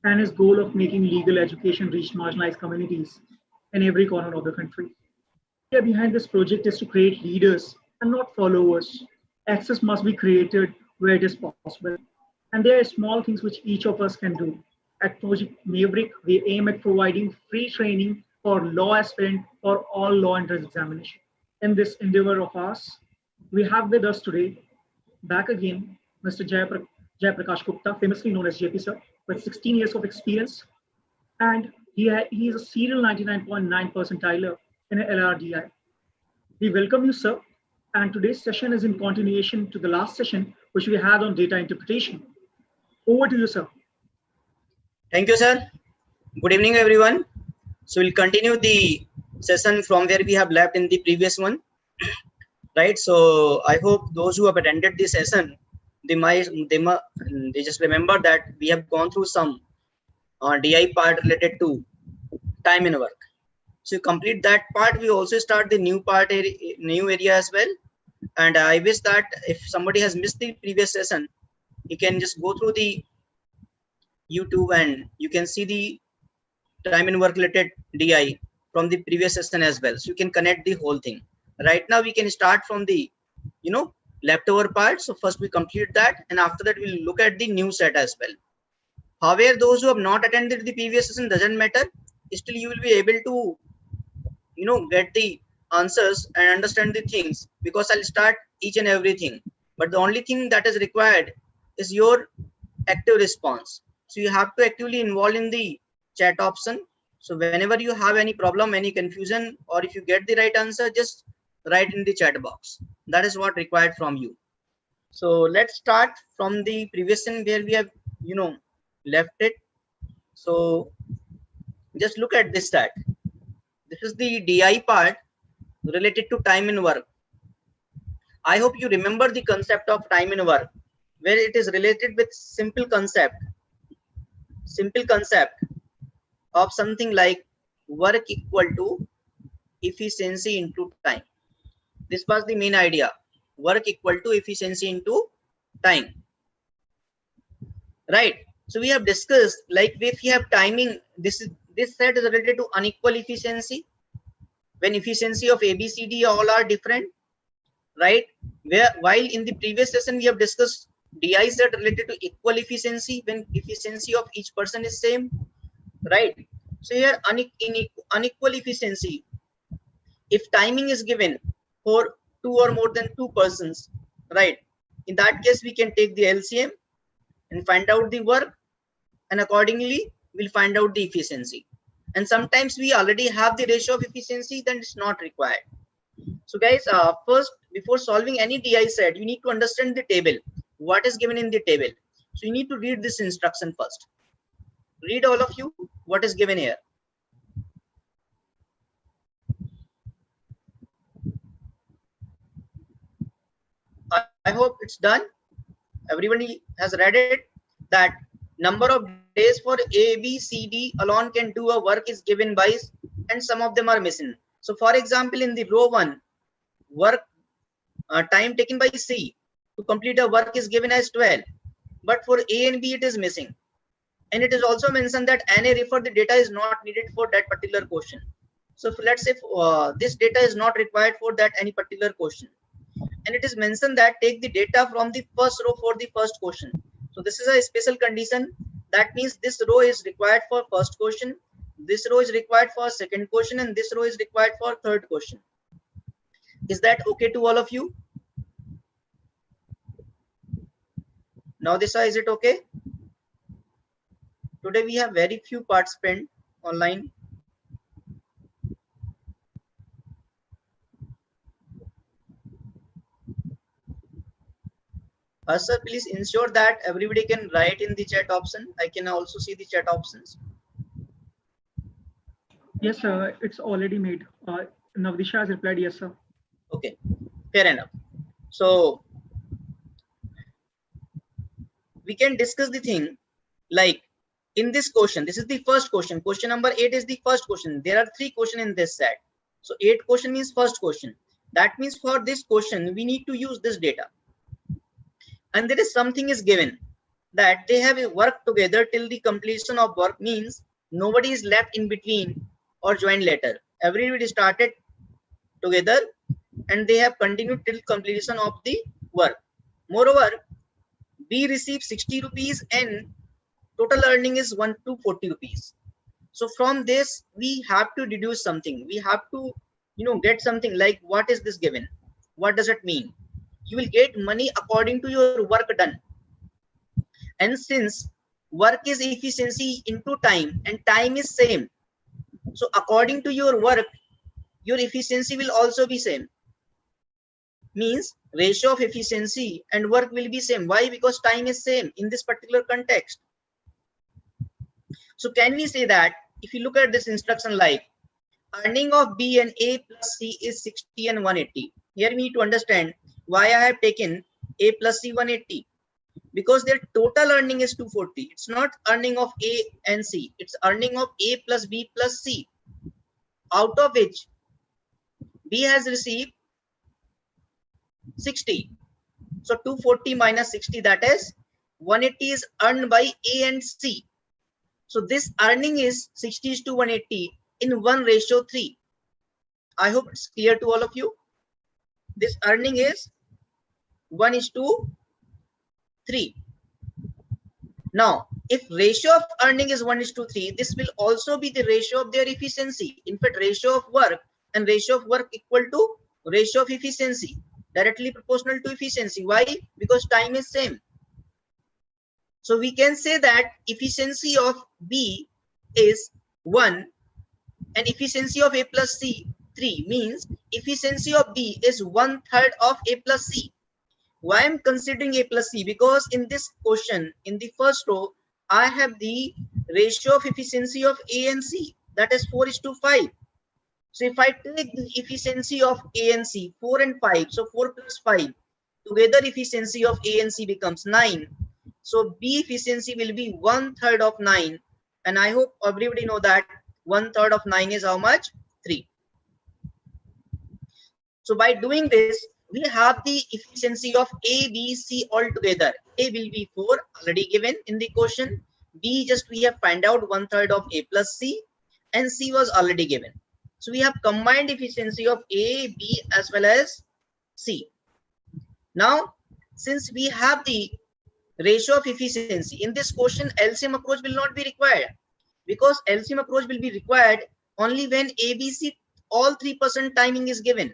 and his goal of making legal education reach marginalized communities in every corner of the country. The idea behind this project is to create leaders and not followers. Access must be created where it is possible. And there are small things which each of us can do. At Project Maverick, we aim at providing free training for law aspirant for all law entrance examination. In this endeavor of ours, we have with us today, back again, Mr. Jayaprakash Gupta, famously known as JP Sir, with 16 years of experience, and he is a serial 99.9 percentiler in LRDI. We welcome you, sir. And today's session is in continuation to the last session, which we had on data interpretation. Over to you, sir. Thank you, sir. Good evening, everyone. So we'll continue the session from where we have left in the previous one, right? So I hope those who have attended this session, they just remember that we have gone through some DI part related to time in work. So you complete that part, we also start the new part, new area as well. And I wish that if somebody has missed the previous session, he can just go through the YouTube and you can see the time and work related DI from the previous session as well. So you can connect the whole thing. Right now we can start from the leftover part. So first we complete that, and after that we'll look at the new set as well. However, those who have not attended the previous session, doesn't matter. Still you will be able to get the answers and understand the things, because I'll start each and everything. But the only thing that is required is your active response. So you have to actively involve in the chat option. So whenever you have any problem, any confusion, or if you get the right answer, just write in the chat box. That is what required from you. So let's start from the previous one where we have left it. So just look at this stat. This is the DI part related to time in work. I hope you remember the concept of time in work, where it is related with simple concept of something like work equal to efficiency into time. This was the main idea. Work equal to efficiency into time. Right. So we have discussed, like, if you have timing, this set is related to unequal efficiency, when efficiency of ABCD all are different, right? While in the previous session we have discussed DI set related to equal efficiency, when efficiency of each person is same, right? So here unequal efficiency, if timing is given for 2 or more than 2 persons, right? In that case we can take the LCM and find out the work, and accordingly we'll find out the efficiency. And sometimes we already have the ratio of efficiency, then it's not required. So guys, first, before solving any DI set, you need to understand the table, what is given in the table. So you need to read this instruction first. Read, all of you, what is given here. I hope it's done. Everybody has read it, that number of days for A, B, C, D alone can do a work is given by, and some of them are missing. So for example, in the row 1, work time taken by C to complete a work is given as 12, but for A and B it is missing. And it is also mentioned that NA refer the data is not needed for that particular question. So let's say this data is not required for that any particular question, and it is mentioned that take the data from the first row for the first question. So this is a special condition. That means this row is required for first question, this row is required for second question, and this row is required for third question. Is that okay to all of you? Now this is it okay? Today we have very few participants online. Sir, please ensure that everybody can write in the chat option. I can also see the chat options. Yes, sir. It's already made. Navdisha has replied, yes, sir. Okay, fair enough. So we can discuss the thing like in this question. This is the first question. Question number 8 is the first question. There are 3 questions in this set. So 8 question means first question. That means for this question we need to use this data. And there is something is given that they have worked together till the completion of work, means nobody is left in between or joined later. Everybody started together and they have continued till completion of the work. Moreover, B received 60 rupees and total earning is 1 to 40 rupees. So from this we have to deduce something. We have to get something like, what is this given? What does it mean? You will get money according to your work done. And since work is efficiency into time and time is same, so according to your work, your efficiency will also be same. Means ratio of efficiency and work will be same. Why? Because time is same in this particular context. So can we say that if you look at this instruction like earning of B and A plus C is 60 and 180. Here we need to understand why I have taken A plus C 180. Because their total earning is 240. It's not earning of A and C. It's earning of A plus B plus C. Out of which B has received 60. So 240 minus 60, that is 180 is earned by A and C. So this earning is 60 to 180 in 1:3. I hope it's clear to all of you. This earning is 1:3. Now, if ratio of earning is 1:3, this will also be the ratio of their efficiency. In fact, ratio of work and ratio of work equal to ratio of efficiency, directly proportional to efficiency. Why? Because time is same. So we can say that efficiency of B is 1 and efficiency of A plus C 3, means efficiency of B is 1/3 of A plus C. Why I'm considering A plus C? Because in this question, in the first row, I have the ratio of efficiency of A and C, that is 4:5. So if I take the efficiency of A and C, 4 and 5, so 4 plus 5, together efficiency of A and C becomes 9. So B efficiency will be 1/3 of 9. And I hope everybody know that 1/3 of 9 is how much? 3. So by doing this, we have the efficiency of A, B, C all together. A will be 4, already given in the question. B just we have find out 1/3 of A plus C, and C was already given. So we have combined efficiency of A, B as well as C. Now, since we have the ratio of efficiency, in this question LCM approach will not be required, because LCM approach will be required only when ABC all 3% timing is given.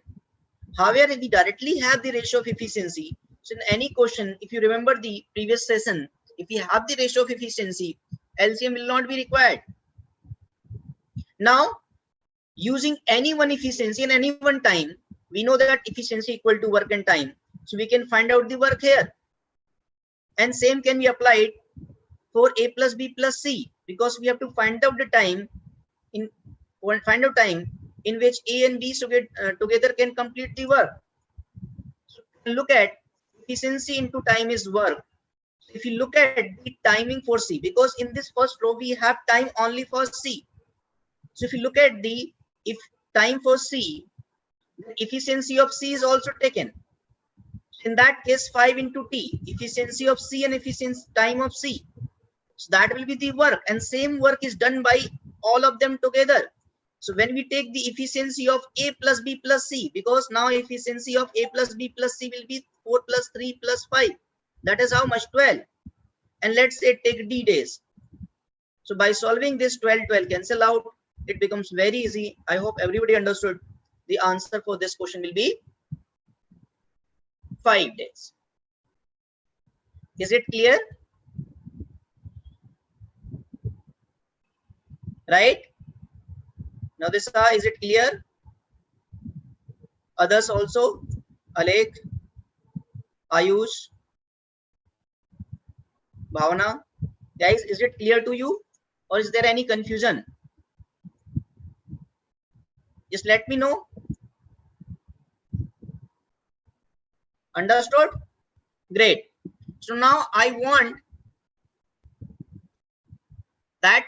However, we directly have the ratio of efficiency. So in any question, if you remember the previous session, if we have the ratio of efficiency, LCM will not be required. Now, using any one efficiency and any one time, we know that efficiency equal to work and time. So we can find out the work here. And same can be applied for A plus B plus C, because we have to find out the time in which A and B together can complete the work. So look at efficiency into time is work. If you look at the timing for C, because in this first row we have time only for C. So if you look at the time for C, the efficiency of C is also taken. In that case, 5 into T, efficiency of C and efficiency time of C. So that will be the work, and same work is done by all of them together. So when we take the efficiency of A plus B plus C, because now efficiency of A plus B plus C will be 4 plus 3 plus 5. That is how much? 12. And let's say take D days. So by solving this 12 cancel out, it becomes very easy. I hope everybody understood. The answer for this question will be 5 days. Is it clear? Right? Now this is it clear? Others also? Alek, Ayush, Bhavana. Guys, is it clear to you, or is there any confusion? Just let me know. Understood? Great. So now I want that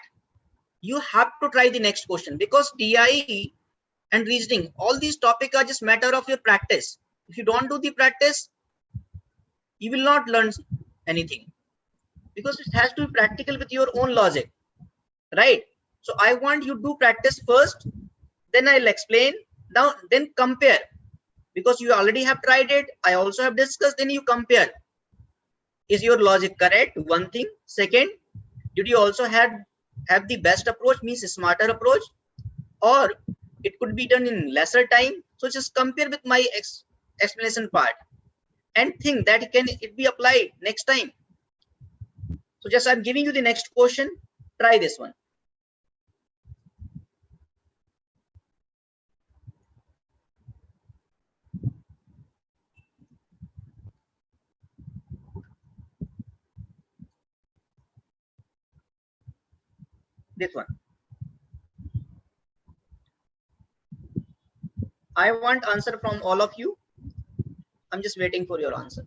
you have to try the next question, because DIE and reasoning, all these topics are just matter of your practice. If you don't do the practice, you will not learn anything. because it has to be practical with your own logic, right? So I want you to practice first, then I'll explain. Now then compare, because you already have tried it, I also have discussed, then you compare. Is your logic correct? One thing. Second, did you also have the best approach, means a smarter approach, or it could be done in lesser time? So just compare with my explanation part and think that can it be applied next time. So just I'm giving you the next question. Try this one. This one. I want answer from all of you. I'm just waiting for your answer.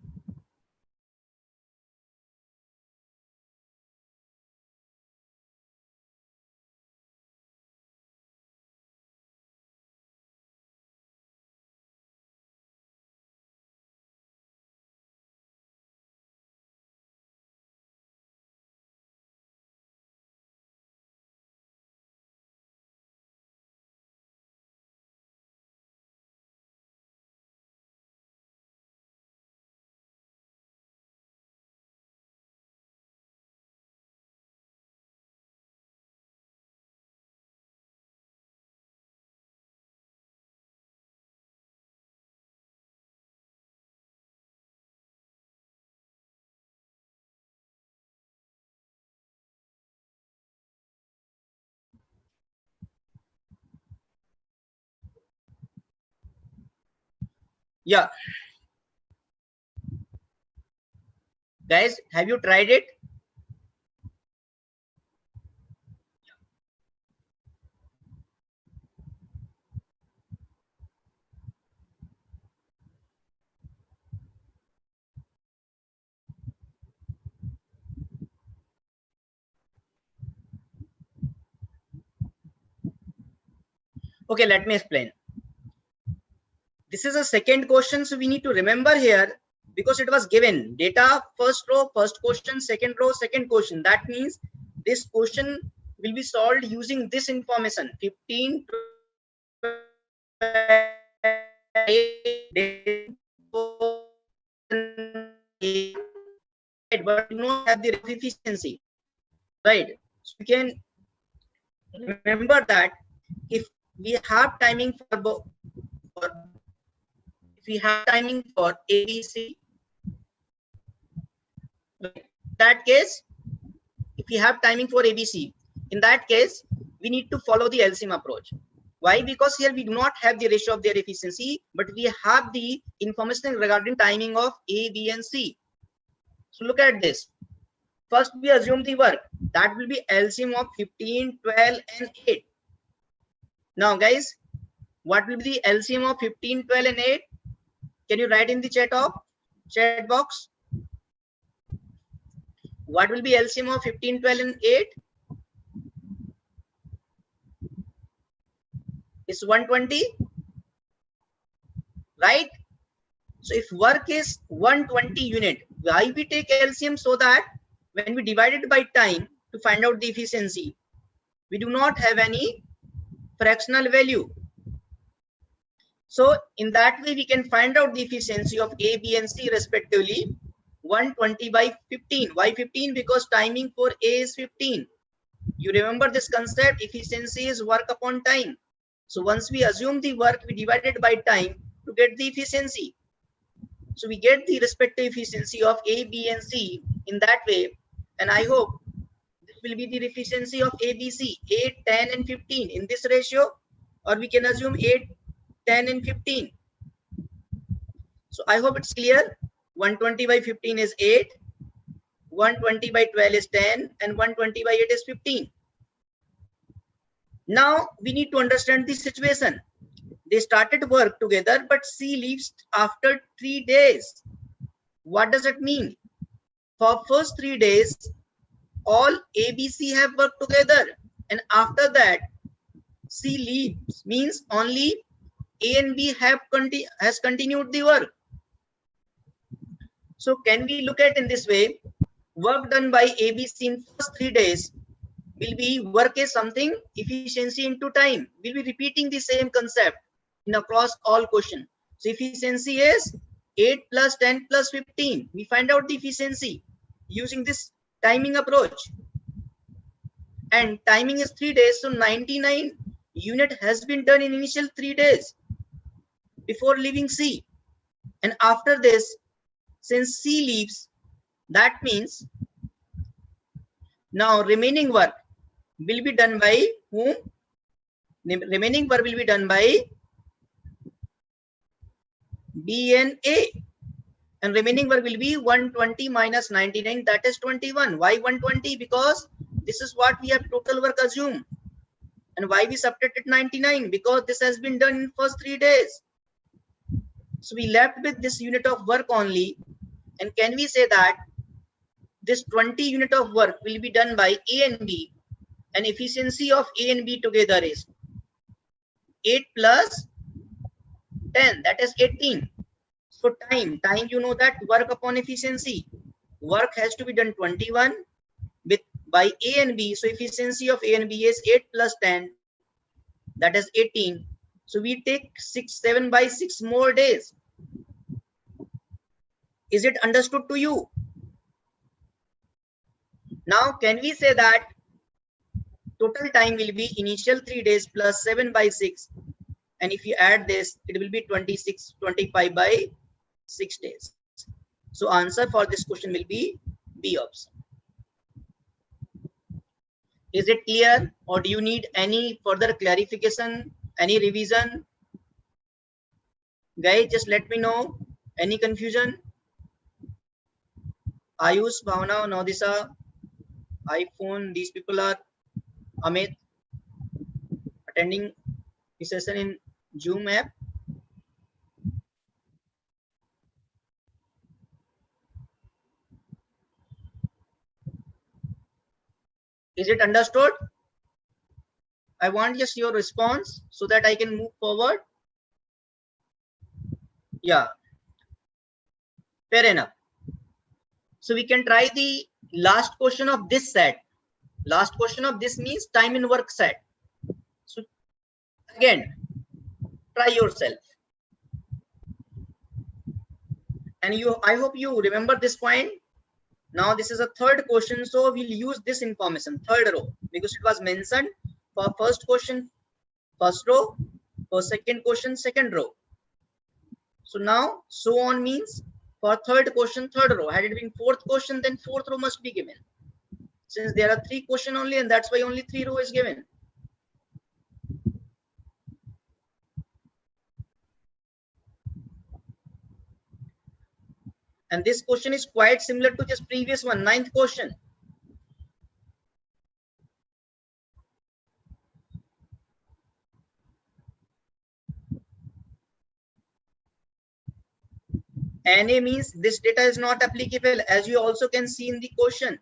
Yeah, guys, have you tried it? Okay, let me explain. This is a second question, so we need to remember here, because it was given data first row, first question, second row, second question. That means this question will be solved using this information: 15, but do not have the efficiency, right? So you can remember that if we have timing for if we have timing for ABC, right, that case, if we have timing for ABC, in that case we need to follow the LCM approach. Why? Because here we do not have the ratio of their efficiency, but we have the information regarding timing of A, B, and C. So look at this. First we assume the work, that will be LCM of 15, 12, and 8. Now guys, what will be the LCM of 15, 12, and 8? Can you write in the chat box? What will be LCM of 15, 12, and 8? It's 120, right? So if work is 120 unit, why we take LCM? So that when we divide it by time to find out the efficiency, we do not have any fractional value. So in that way we can find out the efficiency of A, B, and C respectively. 120 by 15. Why 15? Because timing for A is 15. You remember this concept, efficiency is work upon time. So once we assume the work, we divide it by time to get the efficiency. So we get the respective efficiency of A, B, and C in that way. And I hope this will be the efficiency of ABC, 8, 10, and 15 in this ratio, or we can assume 8, 10, and 15. So I hope it's clear. 120 by 15 is 8, 120 by 12 is 10, and 120 by 8 is 15. Now we need to understand the situation. They started work together, but C leaves after 3 days. What does it mean? For first 3 days, all ABC have worked together, and after that, C leaves, means only A and B has continued the work. So can we look at in this way? work done by ABC in first 3 days will be work is something efficiency into time. We'll be repeating the same concept in across all question. So efficiency is 8 plus 10 plus 15. We find out the efficiency using this timing approach. And timing is 3 days. So 99 unit has been done in initial 3 days before leaving C. And after this, since C leaves, that means now remaining work will be done by whom? Remaining work will be done by B and A. And remaining work will be 120 minus 99, that is 21. Why 120? Because this is what we have total work assumed. And why we subtracted 99? Because this has been done in first 3 days. So we left with this unit of work only. And can we say that this 20 unit of work will be done by A and B, and efficiency of A and B together is 8 plus 10, that is 18. So time you know that work upon efficiency, work has to be done 21 with by A and B. So efficiency of A and B is 8 plus 10, that is 18. So we take 7 by 6 more days. Is it understood to you? Now can we say that total time will be initial 3 days plus 7 by 6, and if you add this, it will be 25 by 6 days. So answer for this question will be B option. Is it clear, or do you need any further clarification, any revision? Guys, just let me know. Any confusion? Ayush, Bhavna, Naudisa, iPhone, these people are Amit attending the session in Zoom app. Is it understood? I want just your response so that I can move forward. Yeah, fair enough. So we can try the last question of this set. Last question of this means time and work set. So again, try yourself. And I hope you remember this point. Now this is a third question, so we'll use this information, third row, because it was mentioned for first question, first row, for second question, second row. So now so on means for third question, third row. Had it been fourth question, then fourth row must be given. Since there are 3 questions only, and that's why only 3 row is given. And this question is quite similar to just previous one, 9th question. NA means this data is not applicable, as you also can see in the question.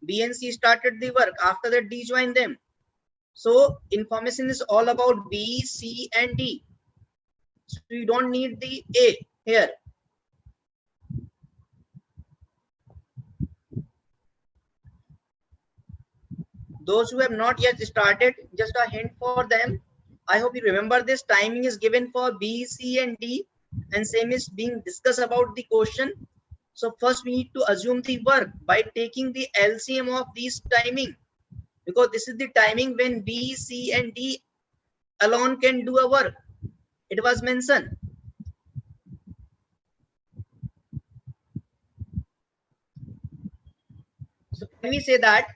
B and C started the work, after that D joined them. So information is all about B, C and D. So you don't need the A here. Those who have not yet started, just a hint for them. I hope you remember this. Timing is given for B, C and D, and same is being discussed about the question. So first we need to assume the work by taking the LCM of these timing, because this is the timing when B, C and D alone can do a work. It was mentioned. So can we say that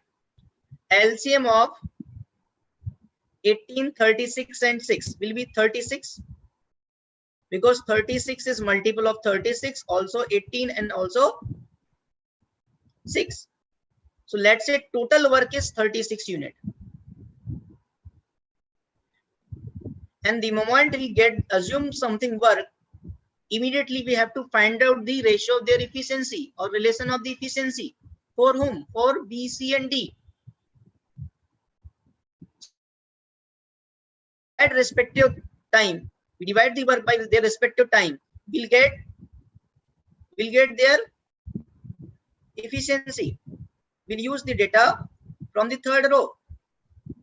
LCM of 18, 36 and 6 will be 36, because 36 is multiple of 36, also 18 and also 6. So let's say total work is 36 unit. And the moment we assume something work, immediately we have to find out the ratio of their efficiency or relation of the efficiency. For whom? For B, C and D. At respective time, we divide the work by their respective time. We'll get their efficiency. we'll use the data from the third row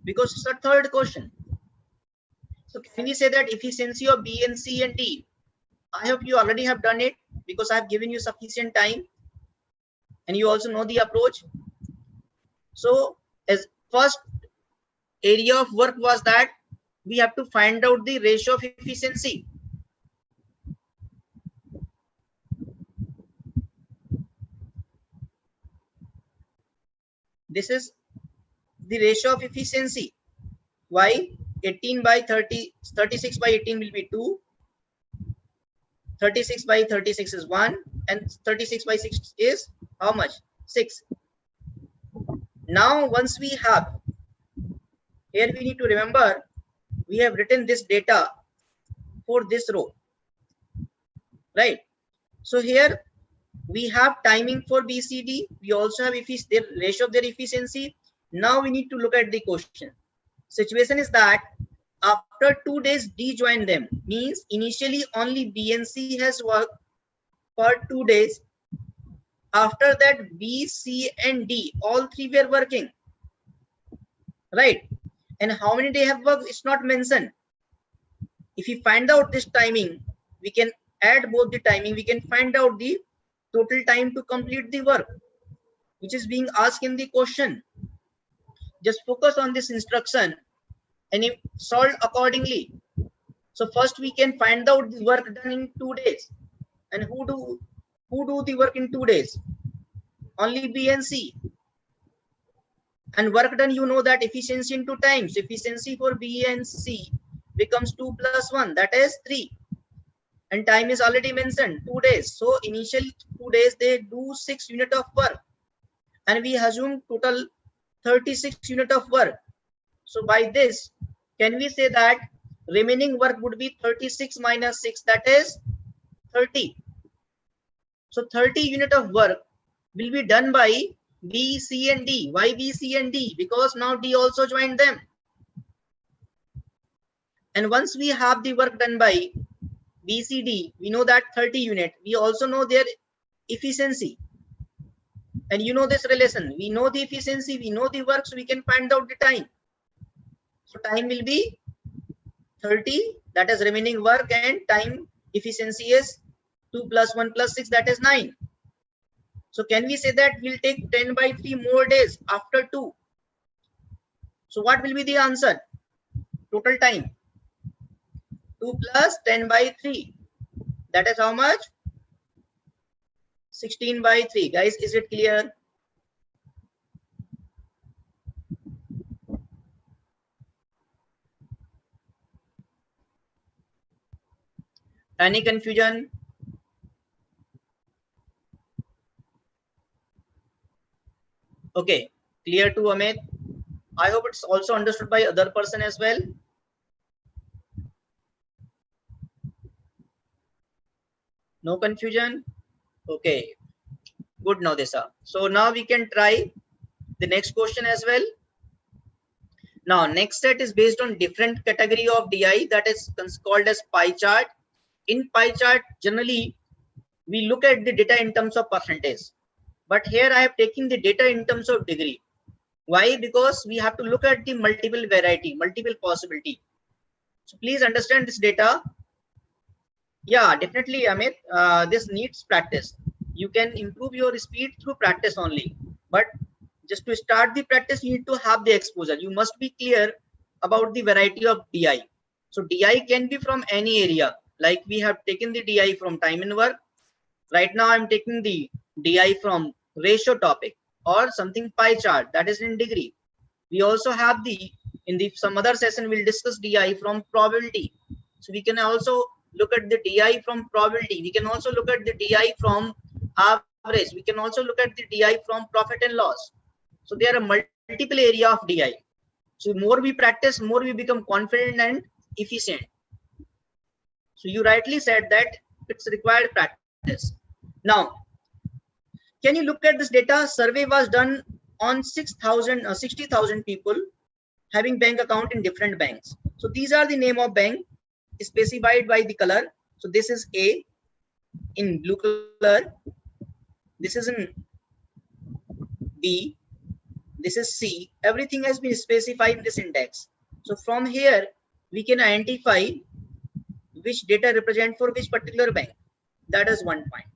because it's a third question. So can we say that efficiency of B and C and D? I hope you already have done it because I have given you sufficient time and you also know the approach. So as first area of work was that we have to find out the ratio of efficiency. This is the ratio of efficiency. Why? 18 by 30, 36 by 18 will be 2. 36 by 36 is 1 and 36 by 6 is how much? 6. Now once we have, here we need to remember we have written this data for this row, right? So here we have timing for BCD, we also have the ratio of their efficiency. Now we need to look at the question. Situation is that after 2 days D joined them, means initially only B and C has worked for 2 days. After that B, C and D, all three were working, right? And how many they have worked, it's not mentioned. If we find out this timing, we can add both the timing, we can find out the total time to complete the work which is being asked in the question. Just focus on this instruction and solve accordingly. So first we can find out the work done in 2 days. And who do the work in 2 days? Only B and C. And work done, you know that efficiency into time. So efficiency for B and C becomes 2 plus 1, that is 3. And time is already mentioned, 2 days. So initial 2 days they do 6 unit of work. And we assume total 36 unit of work. So by this, can we say that remaining work would be 36 minus 6, that is 30. So 30 unit of work will be done by B, C and D. Why B, C and D? Because now D also joined them. And once we have the work done by B, C, D, we know that 30 unit. We also know their efficiency. And you know this relation. We know the efficiency, we know the work, so we can find out the time. So time will be 30, that is remaining work, and time efficiency is 2 plus 1 plus 6, that is 9. So can we say that we'll take 10 by 3 more days after 2? So what will be the answer? Total time. 2 plus 10 by 3. That is how much? 16 by 3. Guys, is it clear? Any confusion? Okay, clear to Amit? I hope it's also understood by other person as well. No confusion? Okay, good Navdesa. So now we can try the next question as well. Now next set is based on different category of DI, that is called as pie chart. In pie chart, generally we look at the data in terms of percentage, but here I have taken the data in terms of degree. Why? Because we have to look at the multiple variety, multiple possibility. So please understand this data. Yeah, definitely, Amit. This needs practice. You can improve your speed through practice only. But just to start the practice, you need to have the exposure. You must be clear about the variety of DI. So DI can be from any area. Like we have taken the DI from time and work. Right now, I'm taking the DI from ratio topic or something pie chart, that is in degree. We also have some other session we'll discuss DI from probability. So we can also look at the DI from probability. We can also look at the DI from average. We can also look at the DI from profit and loss. So there are multiple area of DI. So more we practice, more we become confident and efficient. So you rightly said that it's required practice. Now, can you look at this data? Survey was done on 60,000 people having bank account in different banks. So these are the name of bank specified by the color. So this is A in blue color. This is in B. this is C. Everything has been specified in this index. So from here, we can identify which data represent for which particular bank. That is one point.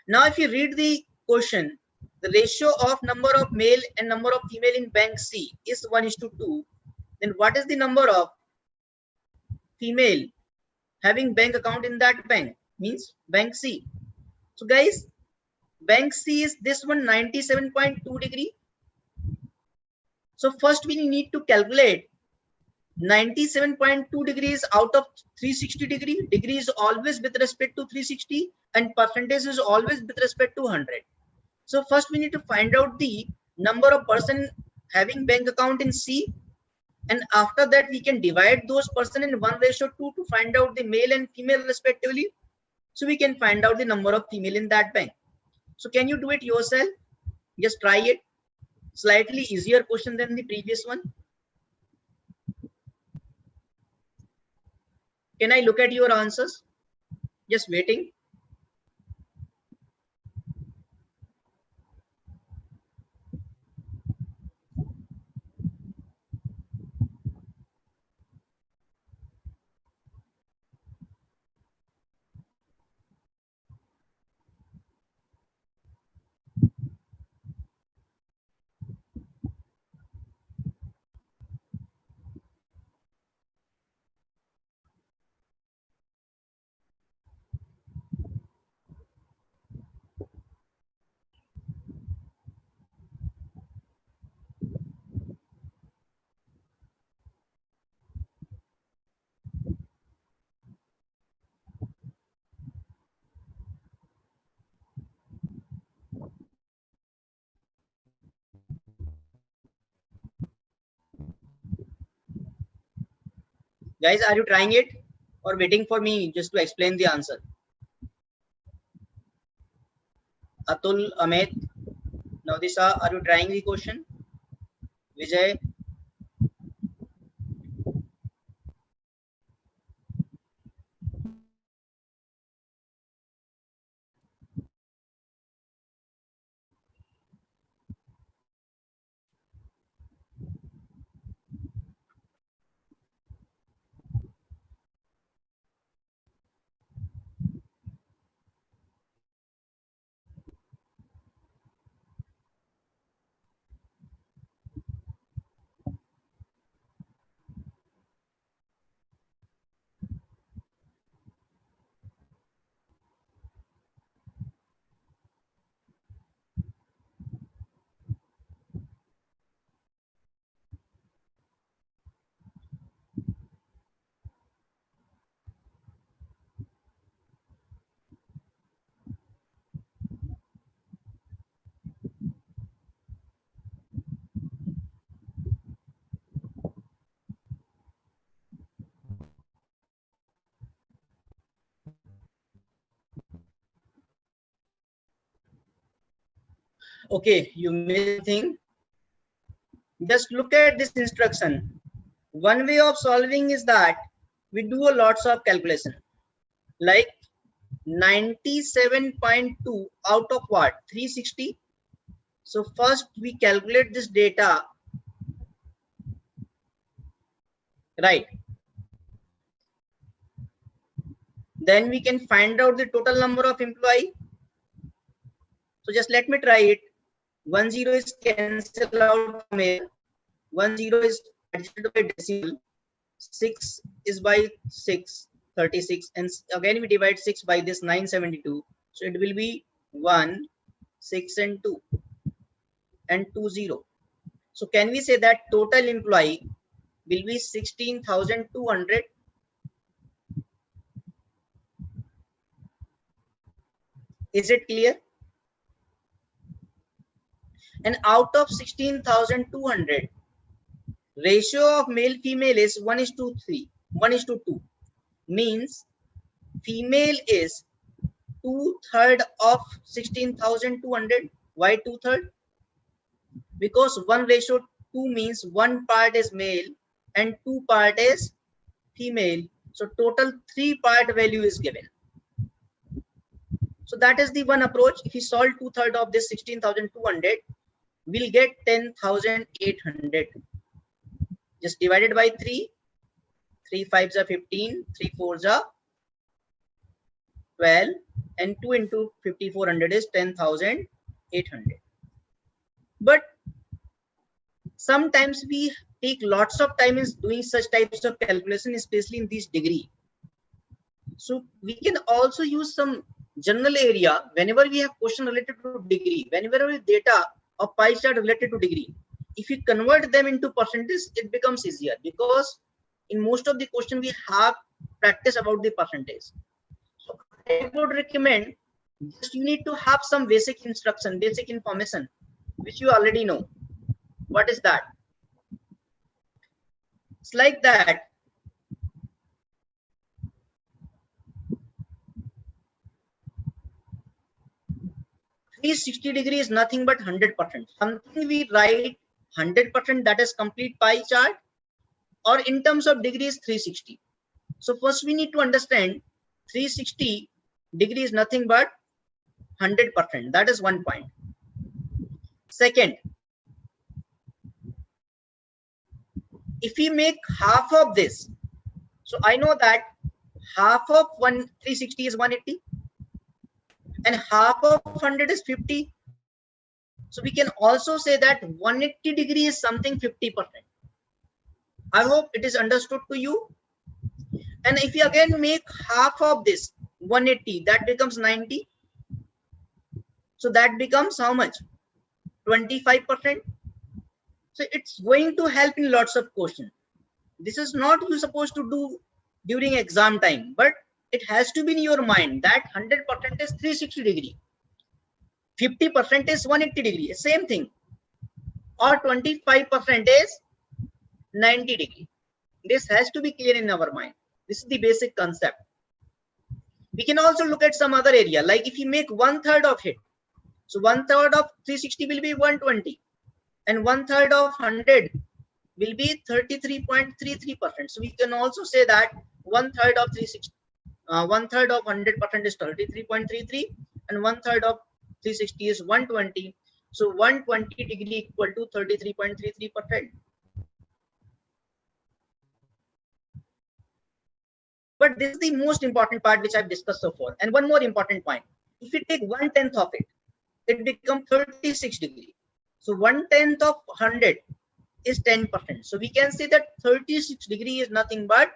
Now, if you read the question, the ratio of number of male and number of female in bank C is 1:2. Then what is the number of female having bank account in that bank? Means bank C. So guys, bank C is this one, 97.2 degree. So first we need to calculate 97.2 degrees out of 360 degree. Degree is always with respect to 360 and percentage is always with respect to 100. So first we need to find out the number of person having bank account in C, and after that we can divide those person in 1:2 to find out the male and female respectively. So we can find out the number of female in that bank. So can you do it yourself? Just try it. Slightly easier question than the previous one. Can I look at your answers? Just waiting. Guys, are you trying it or waiting for me just to explain the answer? Atul, Amit, Navdisa, are you trying the question? Vijay? Okay, you missed thing. Just look at this instruction. One way of solving is that we do a lots of calculation, like 97.2 out of what? 360. So first we calculate this data, right? Then we can find out the total number of employee. So just let me try it. 10 is cancelled out from here. 10 is adjusted by decimal. 6 is by 6, 36, and again we divide 6 by this 972. So it will be 1, 6, and 2, and 20. So can we say that total employee will be 16,200? Is it clear? And out of 16,200, ratio of male female is 1:3, 1:2. Means female is 2/3 of 16,200. Why 2/3? Because 1:2 means one part is male and 2 part is female. So total 3 part value is given. So that is the one approach. If you solve 2/3 of this 16,200, we'll get 10,800. Just divided by 3. 3 5s are 15, 3 4s are 12, and 2 into 5400 is 10,800. But sometimes we take lots of time in doing such types of calculation, especially in this degree. So we can also use some general area whenever we have question related to degree, whenever we have data of pie chart related to degree. If you convert them into percentage, it becomes easier, because in most of the question we have practice about the percentage. So I would recommend just you need to have some basic instruction, basic information, which you already know. What is that? It's like that. (360° is nothing but 100%. Something we write 100%, that is complete pie chart, or in terms of degrees 360. So first we need to understand 360 degree is nothing but 100%. That is one point. Second, if we make half of this, so I know that half of 360 is 180 and half of 100 is 50. So we can also say that 180 degree is something 50%. I hope it is understood to you. And if you again make half of this 180, that becomes 90. So that becomes how much? 25%. So it's going to help in lots of questions. This is not you supposed to do during exam time, but it has to be in your mind that 100% is 360 degree, 50% is 180 degree, same thing, or 25% is 90 degree. This has to be clear in our mind. This is the basic concept. We can also look at some other area, like if you make 1/3 of it, so 1/3 of 360 will be 120, and 1/3 of 100 will be 33.33%. So we can also say that 1/3 of 360, 1/3 of 100% is 33.33, and 1/3 of 360 is 120. So 120 degree equal to 33.33%. But this is the most important part which I've discussed so far. And one more important point: if you take 1/10 of it, it becomes 36 degree. So 1/10 of 100 is 10%. So we can say that 36 degree is nothing but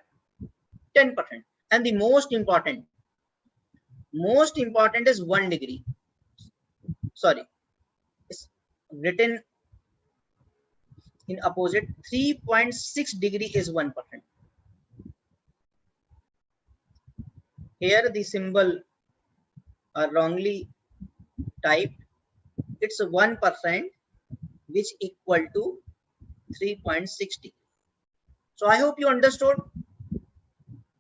10%. And the most important is 1 degree. Sorry, it's written in opposite. 3.6 degree is 1%. Here the symbol are wrongly typed. It's 1%, which equal to 3.6 degree. So I hope you understood.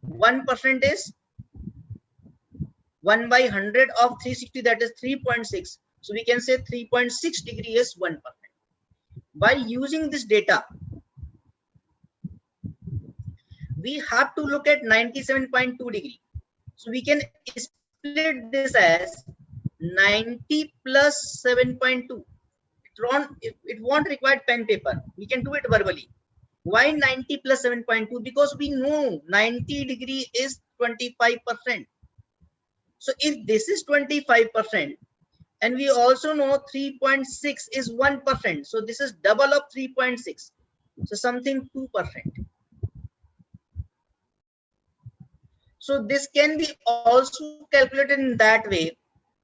1% is 1/100 of 360, that is 3.6. So we can say 3.6 degree is 1%. By using this data, we have to look at 97.2 degree. So we can split this as 90 plus 7.2. It won't require pen paper. We can do it verbally. Why 90 plus 7.2? Because we know 90 degree is 25%. So if this is 25%, and we also know 3.6 is 1%, so this is double of 3.6, so something 2%. So this can be also calculated in that way.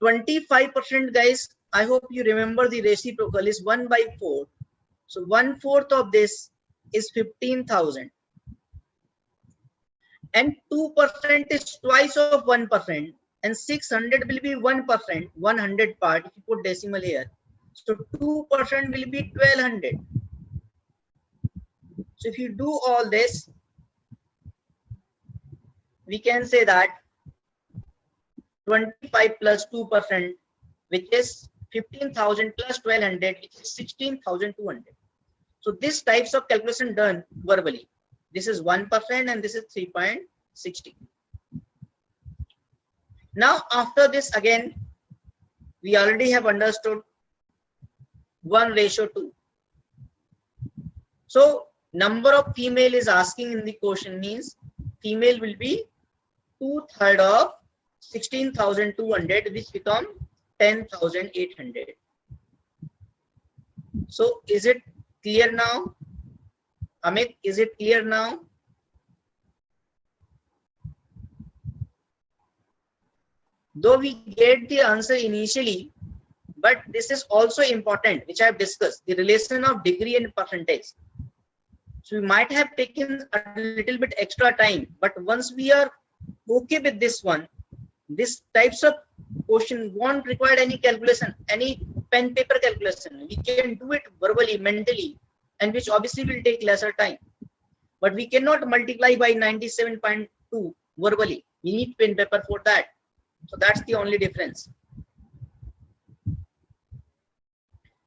25%, guys, I hope you remember the reciprocal is 1/4. So 1/4 of this is 15,000. And 2% is twice of 1. And 600 will be 1%, 100 part, if you put decimal here. So 2% will be 1200. So if you do all this, we can say that 25 plus 2%, which is 15,000 plus 1200, which is 16,200. So this types of calculation done verbally. This is 1% and this is 3.60. Now after this, again, we already have understood 1:2. So number of female is asking in the question means female will be 2/3 of 16,200, which become 10,800. So is it clear now? Amit, is it clear now? Though we get the answer initially, but this is also important, which I have discussed, the relation of degree and percentage. So we might have taken a little bit extra time, but once we are okay with this one, this types of question won't require any calculation, any pen paper calculation. We can do it verbally, mentally, and which obviously will take lesser time. But we cannot multiply by 97.2 verbally. We need pen paper for that. So that's the only difference.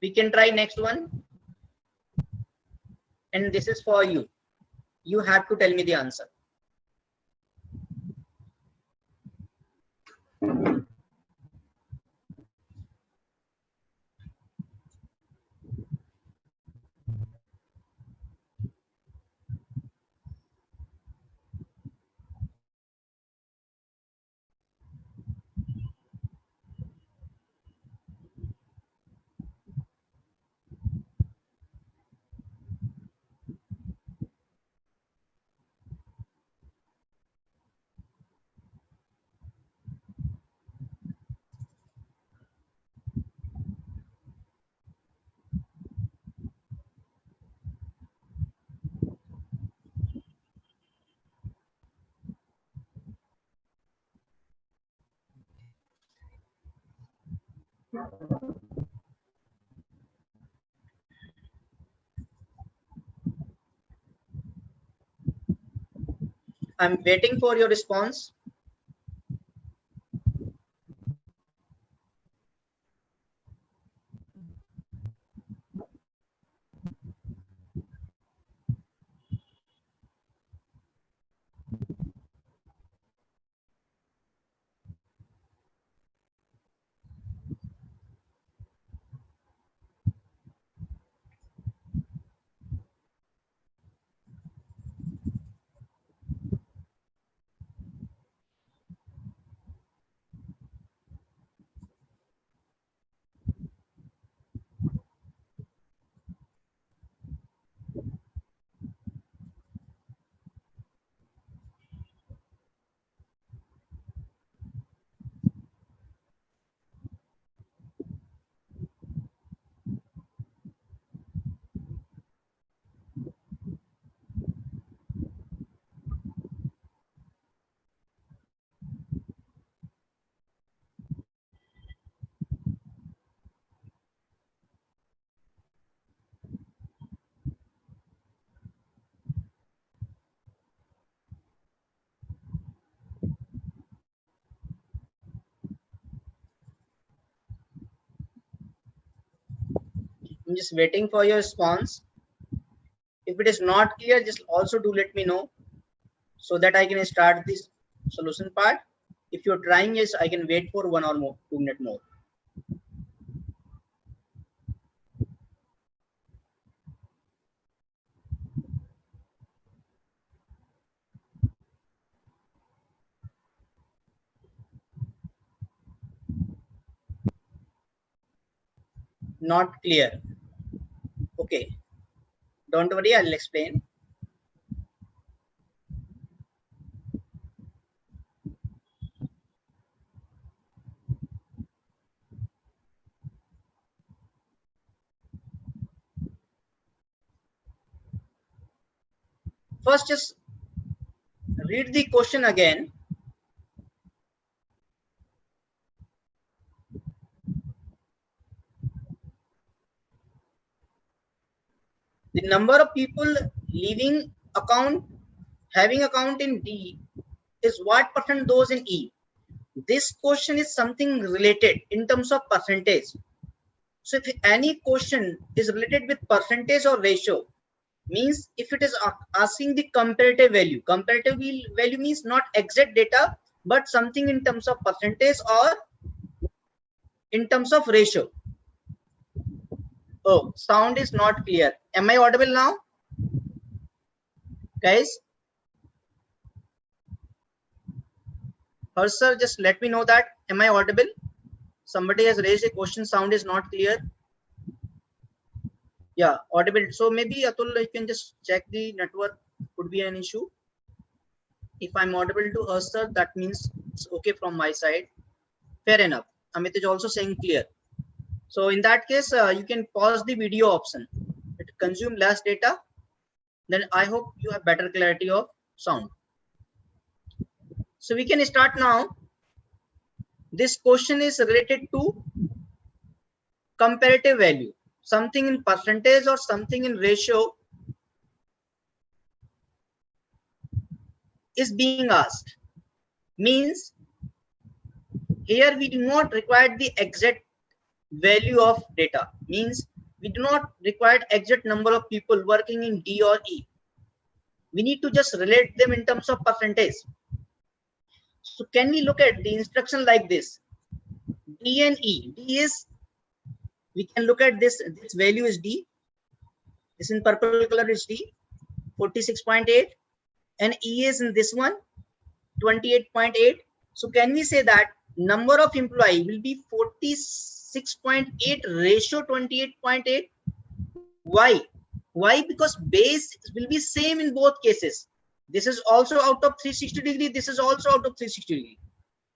We can try next one. And this is for you. You have to tell me the answer. I'm waiting for your response. I'm just waiting for your response. If it is not clear, just also do let me know so that I can start this solution part. If you're trying, yes, I can wait for 1 or more 2 minutes more. Not clear. Okay. Don't worry, I'll explain. First, just read the question again. The number of people having account in D is what percent those in E. This question is something related in terms of percentage. So if any question is related with percentage or ratio, means if it is asking the comparative value means not exact data, but something in terms of percentage or in terms of ratio. Oh, sound is not clear. Am I audible now, guys? Sir, just let me know that. Am I audible? Somebody has raised a question. Sound is not clear. Yeah, audible. So maybe Atul, you can just check the network. Could be an issue. If I'm audible to us, sir, that means it's okay from my side. Fair enough. Amit is also saying clear. So in that case, you can pause the video option. It consume less data. Then I hope you have better clarity of sound. So we can start now. This question is related to comparative value. Something in percentage or something in ratio is being asked. Means here we do not require the exact value of data. Means we do not require exact number of people working in D or E. We need to just relate them in terms of percentage. So can we look at the instruction like this? D and E. D is, we can look at this value is D. This in purple color is D, 46.8, and E is in this one, 28.8. So can we say that number of employee will be 46.8 ratio 28.8? Why? Why? Because base will be same in both cases. This is also out of 360 degree. This is also out of 360 degree.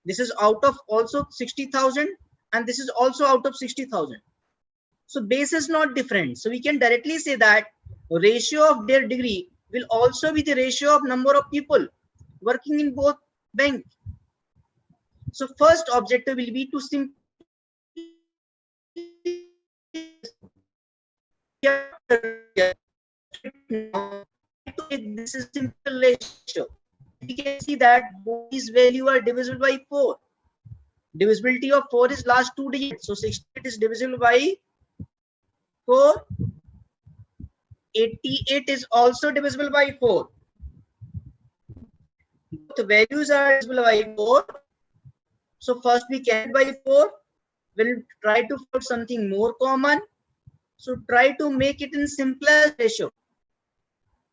This is out of also 60,000, and this is also out of 60,000. So base is not different. So we can directly say that ratio of their degree will also be the ratio of number of people working in both bank. So first objective will be to simply this is simple ratio. We can see that both these values are divisible by 4. Divisibility of 4 is last 2 digits. So 68 is divisible by 4. 88 is also divisible by 4. Both values are divisible by 4. So first we can by 4. We'll try to put something more common. So try to make it in simplest ratio.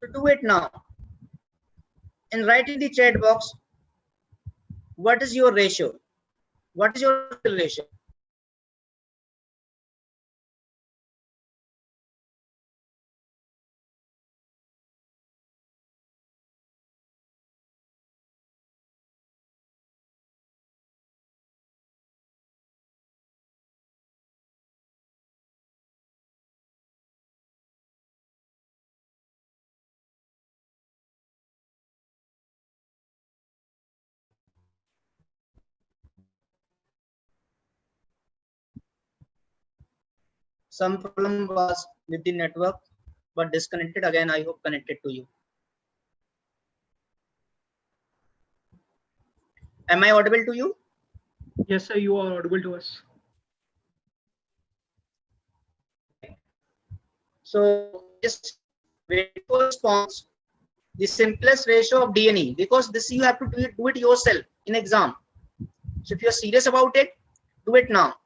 So do it now. And write in the chat box, what is your ratio? What is your ratio? Some problem was with the network, but disconnected again. I hope connected to you. Am I audible to you? Yes, sir, you are audible to us. So just wait for response. The simplest ratio of DNA, because this you have to do it yourself in exam. So if you're serious about it, do it now.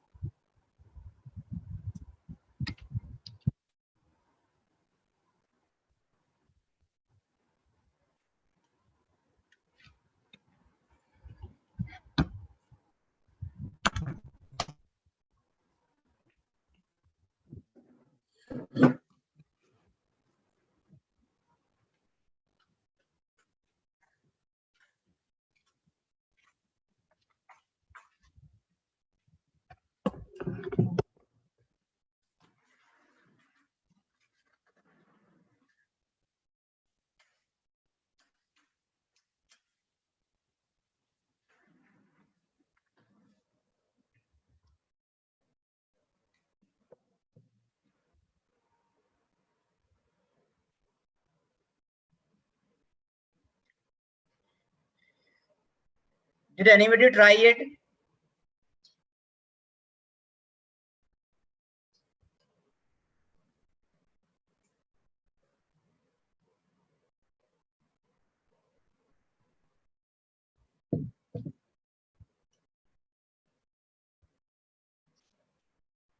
Did anybody try it?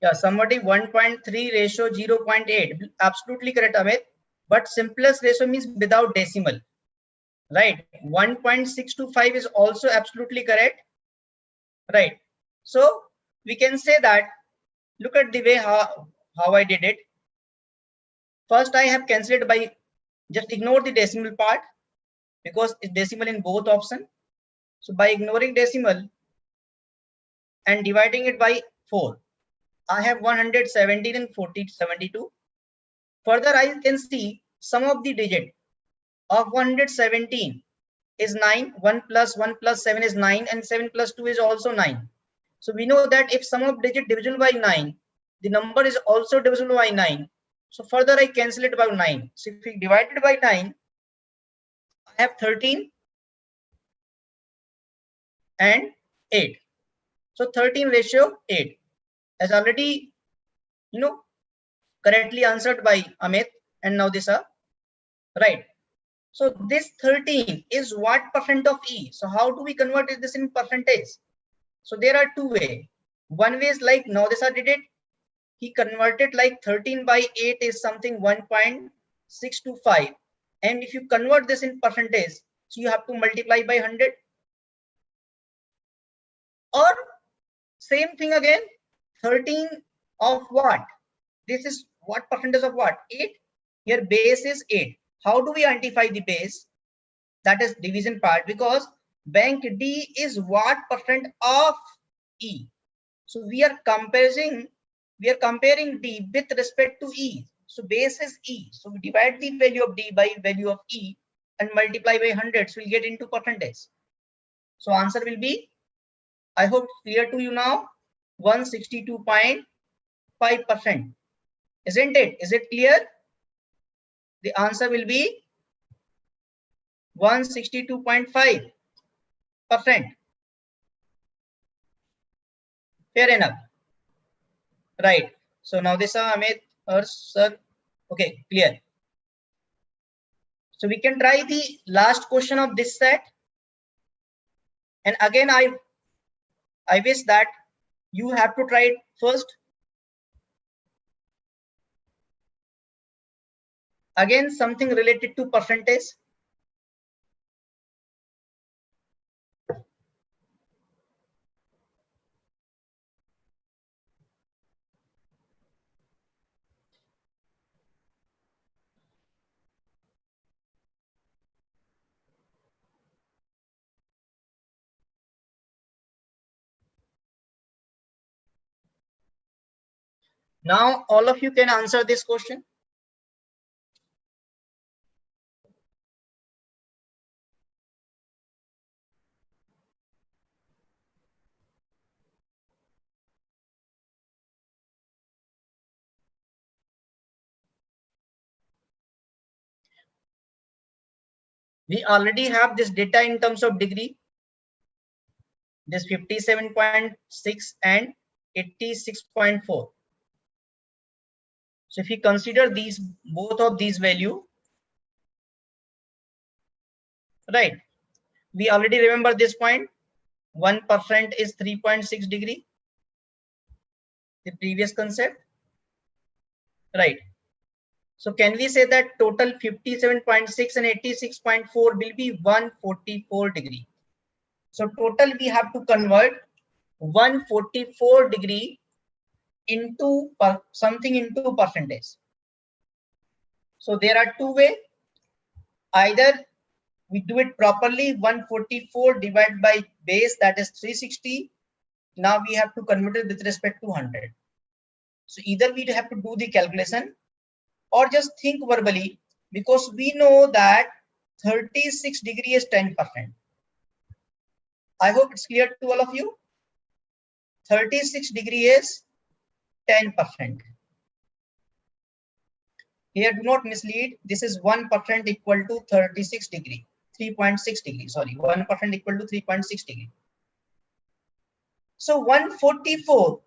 Yeah, somebody 1.3 ratio 0.8. Absolutely correct, Amit. But simplest ratio means without decimal, right? 1.625 is also absolutely correct, right? So we can say that, look at the way how I did it. First, I have cancelled by, just ignore the decimal part because it's decimal in both options. So by ignoring decimal and dividing it by 4, I have 117 and 72. Further, I can see sum of the digit of 117 is 9. 1 plus 1 plus 7 is 9, and 7 plus 2 is also 9. So we know that if sum of digit divisible by 9, the number is also divisible by 9. So further, I cancel it by 9. So if we divide it by 9, I have 13 and 8. So 13 ratio 8, as already correctly answered by Amit and Navdisa, right? So this 13 is what percent of E? So how do we convert this in percentage? So there are two ways. One way is like Navdisa did it. He converted like 13 by 8 is something 1.625. And if you convert this in percentage, so you have to multiply by 100. Or same thing again, 13 of what? This is what percentage of what? 8. Here base is 8. How do we identify the base? That is division part, because bank D is what percent of E. So we are comparing D with respect to E. So base is E. So we divide the value of D by value of E and multiply by 100. So we'll get into percentage. So answer will be, I hope clear to you now, 162.5%. Isn't it? Is it clear? The answer will be 162.5%. Fair enough. Right. So now this Amit or sir. Okay, clear. So we can try the last question of this set. And again, I wish that you have to try it first. Again, something related to percentage. Now, all of you can answer this question. We already have this data in terms of degree. This 57.6 and 86.4. So if you consider these, both of these value, right? We already remember this point. 1% is 3.6 degree. The previous concept, right? So can we say that total 57.6 and 86.4 will be 144 degree? So total we have to convert 144 degree into something into percentage. So there are two ways. Either we do it properly, 144 divided by base, that is 360. Now we have to convert it with respect to 100. So either we have to do the calculation or just think verbally, because we know that 36 degree is 10%. I hope it's clear to all of you. 36 degree is 10%. Here, do not mislead. This is 1% equal to 36 degree, 3.6 degree. Sorry, 1% equal to 3.6 degree. So 144,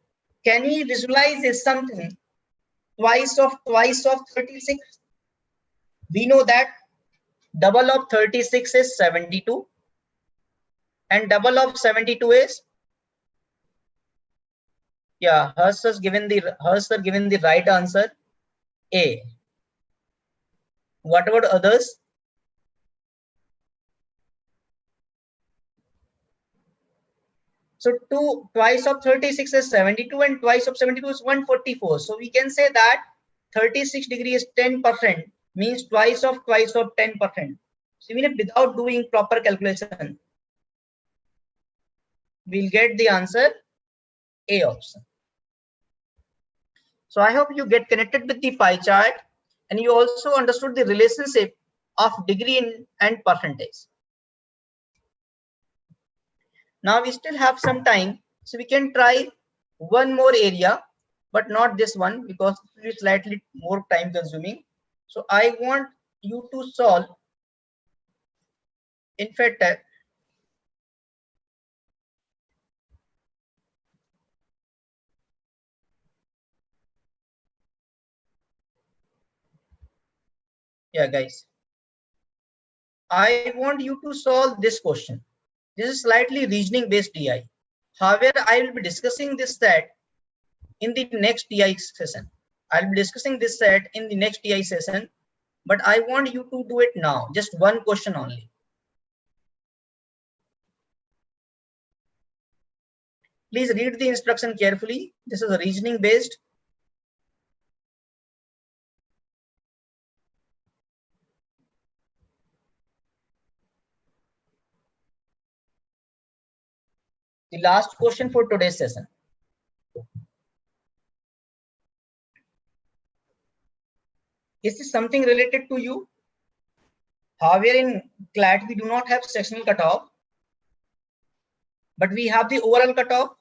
can we visualize as something twice of 36? We know that double of 36 is 72 and double of 72 is Yeah, Hers has given the right answer, A. What about others? So twice of 36 is 72 and twice of 72 is 144. So we can say that 36 degree is 10%, means twice of 10%. So even if without doing proper calculation, we'll get the answer A option. So I hope you get connected with the pie chart and you also understood the relationship of degree and percentage. Now we still have some time, so we can try one more area, but not this one because it is slightly more time consuming. So I want you to solve, in fact, yeah guys, I want you to solve this question. This is slightly reasoning based DI. However, I will be discussing this set in the next DI session. I'll be discussing this set in the next DI session, but I want you to do it now. Just one question only. Please read the instruction carefully. This is a reasoning based. The last question for today's session. Is this something related to you? However, in CLAT, we do not have sectional cutoff, but we have the overall cutoff.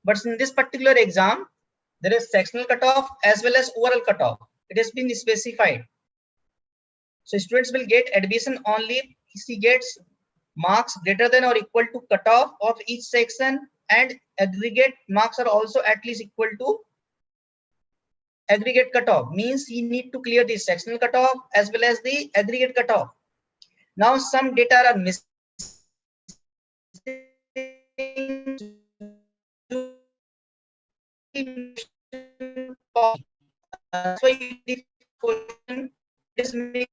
But in this particular exam, there is sectional cutoff as well as overall cutoff. It has been specified. So students will get admission only if he gets marks greater than or equal to cutoff of each section, and aggregate marks are also at least equal to aggregate cutoff. Means he need to clear the sectional cutoff as well as the aggregate cutoff. Now some data are missing. So the question is mixed.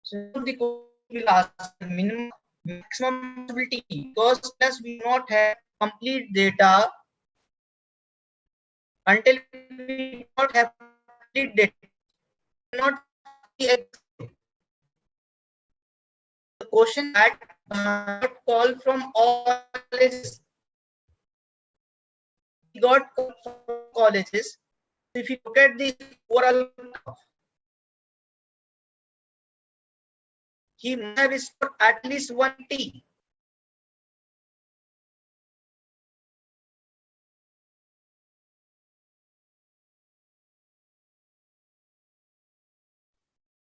So the question will ask minimum maximum possibility, because as we not have complete data until we not have complete data, not the question that not call from all colleges. We got call from colleges. If you look at the overall, he must have scored at least 1T.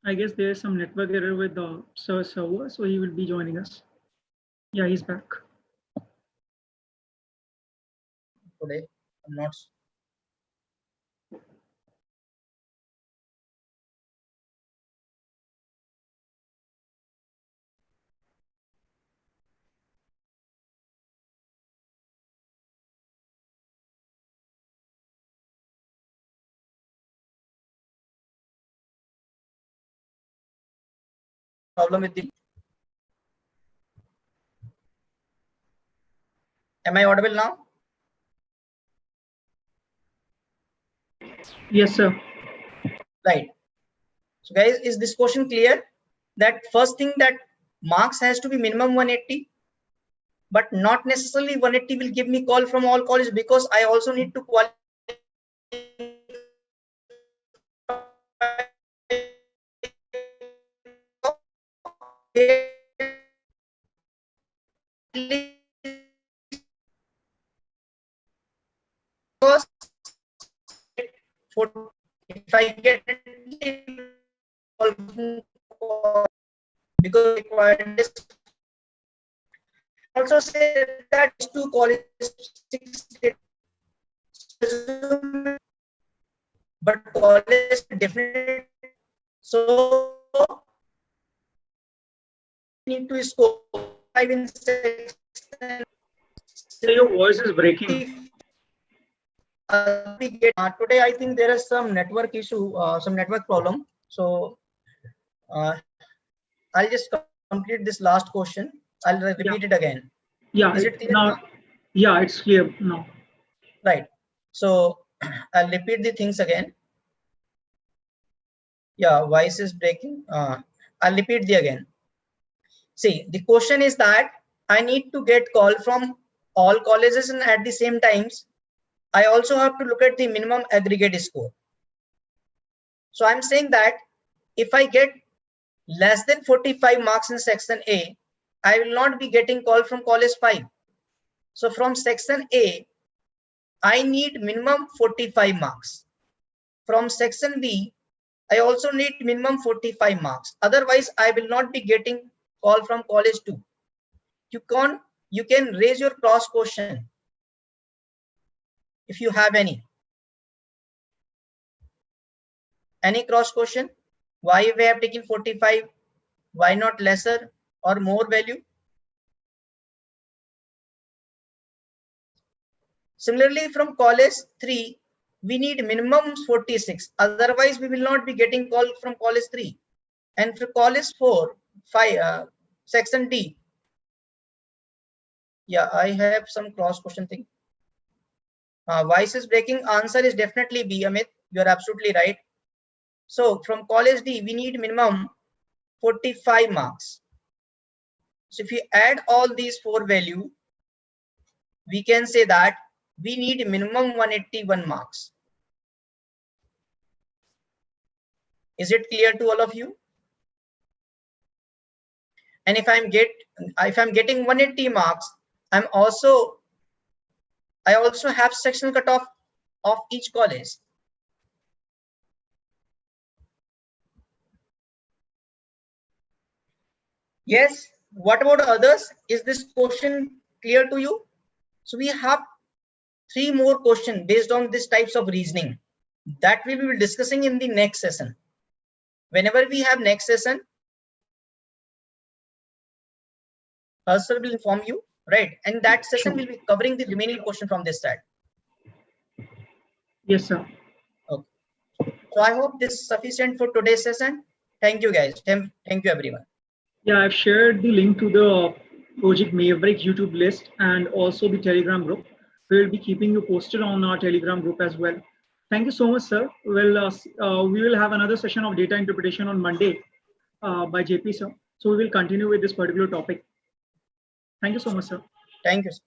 I guess there's some network error with the server, so he will be joining us. Yeah, he's back. Today, I'm not. Problem with the. Am I audible now? Yes, sir. Right. So guys, is this question clear? That first thing, that marks has to be minimum 180, but not necessarily 180 will give me call from all colleges, because I also need to qualify because if I get because required this, also say that two colleges 6, but college definitely, so need to score 5 in 6. So your voice is breaking. Today I think there is some network issue, some network problem. So I'll just complete this last question. I'll repeat it again. Yeah, Is it clear now? Yeah, it's clear now. Right. So I'll repeat the things again. Yeah, voice is breaking. I'll repeat the again. See, the question is that I need to get call from all colleges and at the same times, I also have to look at the minimum aggregate score. So I'm saying that if I get less than 45 marks in section A, I will not be getting call from college 5. So from section A, I need minimum 45 marks. From section B, I also need minimum 45 marks. Otherwise, I will not be getting call from college 2. You can raise your cross question if you have any. Any cross question? Why we have taken 45? Why not lesser or more value? Similarly, from college 3, we need minimum 46. Otherwise, we will not be getting call from college 3. And for college 4, 5, section D. Yeah, I have some cross question thing. Voice is breaking. Answer is definitely B, Amit. You are absolutely right. So from college D, we need minimum 45 marks. So if you add all these 4 values, we can say that we need minimum 181 marks. Is it clear to all of you? And if I'm getting 180 marks, I also have sectional cutoff of each college. Yes. What about others? Is this question clear to you? So we have 3 more questions based on these types of reasoning that we will be discussing in the next session. Whenever we have next session, Harsha will inform you, right? And that session will be covering the remaining question from this side. Yes, sir. Okay. So I hope this is sufficient for today's session. Thank you, guys. Thank you, everyone. Yeah, I've shared the link to the Project Maverick YouTube list and also the Telegram group. We'll be keeping you posted on our Telegram group as well. Thank you so much, sir. Well, we will have another session of data interpretation on Monday by JP, sir. So we will continue with this particular topic. Thank you so much, sir. Thank you, sir.